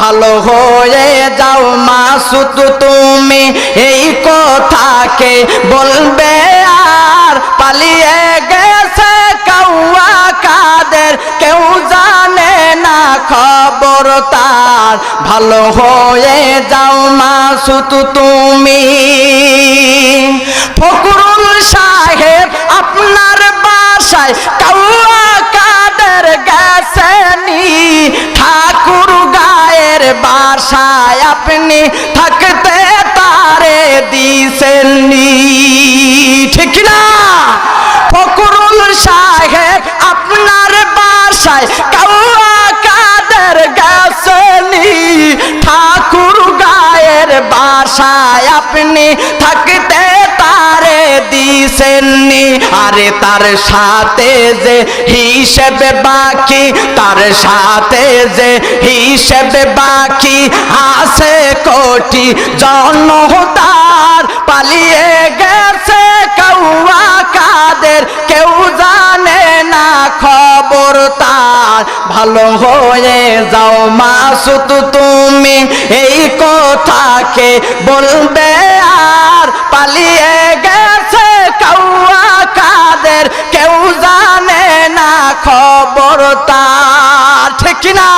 ভালো হয়ে যাও মাসুদ তুমি এই কথাকে বলবে আর পালিয়ে গেছে কাউয়া কাদের কেউ জানে না খবর তার ভালো হয়ে যাও মাসুদ তুমি ফকরুল সাহেব আপনার বাসায় কাউয়া কাদের গেছেনি ঠাকুর গায়ের বাসায় আপনি থাকতে তারে দিছেননি ঠিক না ফকরুল সাহেব আপনার বাসায় কাউয়া কাদের গেছেনি ঠাকুর গায়ের বাসায় আপনি থাকতে তারে দিছেননি আরে তার সাথে যে হিসেবে বাকি তার সাথে যে হিসেবে বাকি আছে কোটি জনতার পালিয়ে গেছে কাউয়া কাদের কেউ জানে না খবর তার ভালো হয়ে যাও মাসুদ তুমি এই কথাকে বলবে আর পালিয়ে গেছে কাউয়া কাদের কেউ জানে না খবর তার ঠিক না